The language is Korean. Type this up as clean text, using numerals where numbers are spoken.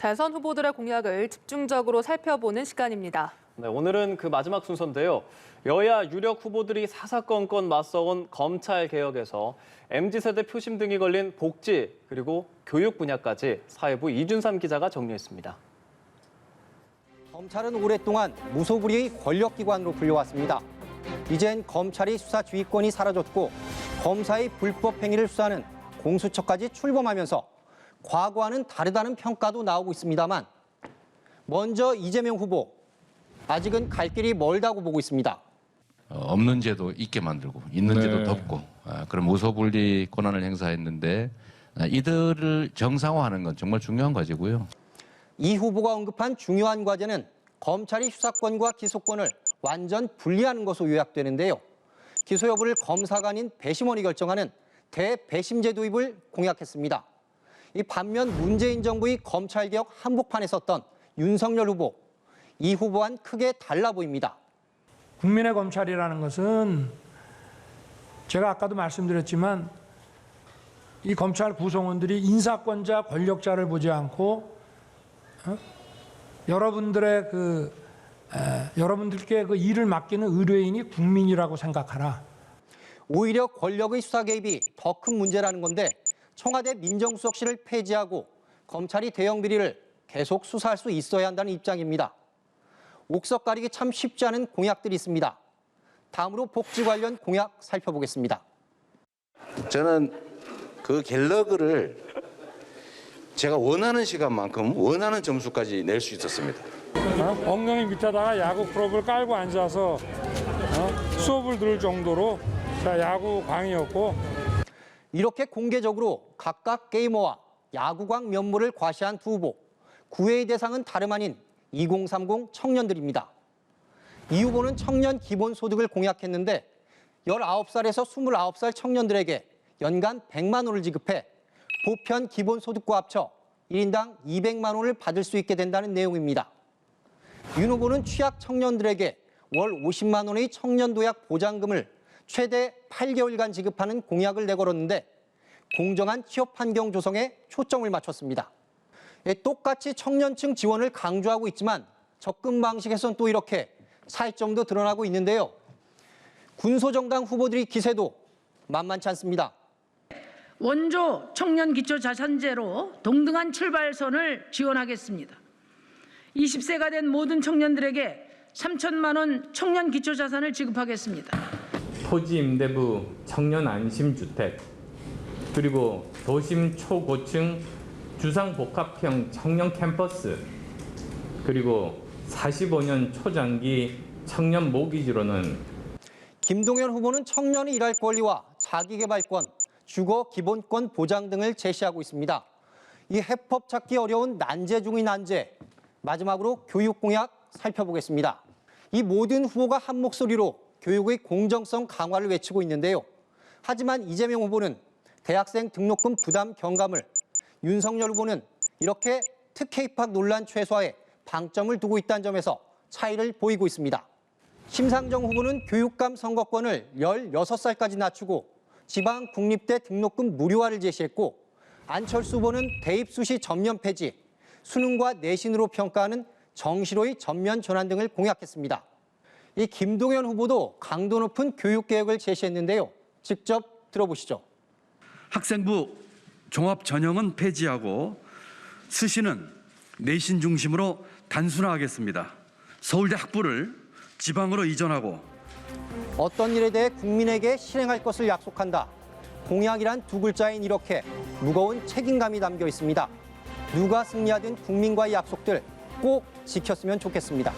대선 후보들의 공약을 집중적으로 살펴보는 시간입니다. 네, 오늘은 그 마지막 순서인데요. 여야 유력 후보들이 사사건건 맞서온 검찰 개혁에서 MZ세대 표심 등이 걸린 복지 그리고 교육 분야까지 사회부 이준삼 기자가 정리했습니다. 검찰은 오랫동안 무소불위의 권력기관으로 불려왔습니다. 이젠 검찰이 수사 주의권이 사라졌고 검사의 불법 행위를 수사하는 공수처까지 출범하면서 과거와는 다르다는 평가도 나오고 있습니다만 먼저 이재명 후보, 아직은 갈 길이 멀다고 보고 있습니다. 없는 제도 있게 만들고 있는 제도 덮고 그런 무소불위 권한을 행사했는데 이들을 정상화하는 건 정말 중요한 과제고요. 이 후보가 언급한 중요한 과제는 검찰이 수사권과 기소권을 완전 분리하는 것으로 요약되는데요. 기소 여부를 검사가 아닌 배심원이 결정하는 대배심제 도입을 공약했습니다. 이 반면 문재인 정부의 검찰개혁 한복판에 섰던 윤석열 후보, 이 후보와는 크게 달라 보입니다. 국민의 검찰이라는 것은 제가 아까도 말씀드렸지만 이 검찰 구성원들이 인사권자, 권력자를 보지 않고 여러분들께 그 일을 맡기는 의뢰인이 국민이라고 생각하라. 오히려 권력의 수사 개입이 더 큰 문제라는 건데 청와대 민정수석실을 폐지하고 검찰이 대형 비리를 계속 수사할 수 있어야 한다는 입장입니다. 옥석 가리기 참 쉽지 않은 공약들이 있습니다. 다음으로 복지 관련 공약 살펴보겠습니다. 저는 그 갤러그를 제가 원하는 시간만큼 원하는 점수까지 낼 수 있었습니다. 엉덩이 밑에다가 야구 프로를 깔고 앉아서 수업을 들을 정도로 야구 광이었고, 이렇게 공개적으로 각각 게이머와 야구광 면모를 과시한 두 후보, 구애의 대상은 다름 아닌 2030 청년들입니다. 이 후보는 청년 기본소득을 공약했는데 19살에서 29살 청년들에게 연간 100만 원을 지급해 보편 기본소득과 합쳐 1인당 200만 원을 받을 수 있게 된다는 내용입니다. 윤 후보는 취약 청년들에게 월 50만 원의 청년도약 보장금을 최대 8개월간 지급하는 공약을 내걸었는데 공정한 취업 환경 조성에 초점을 맞췄습니다. 똑같이 청년층 지원을 강조하고 있지만 접근 방식에선 또 이렇게 차이점도 드러나고 있는데요. 군소정당 후보들의 기세도 만만치 않습니다. 원조 청년기초자산제로 동등한 출발선을 지원하겠습니다. 20세가 된 모든 청년들에게 3천만 원 청년기초자산을 지급하겠습니다. 토지 임대부 청년 안심주택, 그리고 도심 초고층 주상복합형 청년 캠퍼스, 그리고 45년 초장기 청년 모기지로는 김동연 후보는 청년이 일할 권리와 자기개발권, 주거 기본권 보장 등을 제시하고 있습니다. 이 해법 찾기 어려운 난제 중의 난제, 마지막으로 교육 공약 살펴보겠습니다. 이 모든 후보가 한 목소리로 교육의 공정성 강화를 외치고 있는데요. 하지만 이재명 후보는 대학생 등록금 부담 경감을, 윤석열 후보는 이렇게 특혜 입학 논란 최소화에 방점을 두고 있다는 점에서 차이를 보이고 있습니다. 심상정 후보는 교육감 선거권을 16살까지 낮추고 지방 국립대 등록금 무료화를 제시했고, 안철수 후보는 대입 수시 전면 폐지, 수능과 내신으로 평가하는 정시로의 전면 전환 등을 공약했습니다. 이 김동연 후보도 강도 높은 교육개혁을 제시했는데요. 직접 들어보시죠. 학생부 종합 전형은 폐지하고 수시는 내신 중심으로 단순화하겠습니다. 서울대 학부를 지방으로 이전하고 어떤 일에 대해 국민에게 실행할 것을 약속한다. 공약이란 두 글자인 이렇게 무거운 책임감이 담겨 있습니다. 누가 승리하든 국민과의 약속들 꼭 지켰으면 좋겠습니다.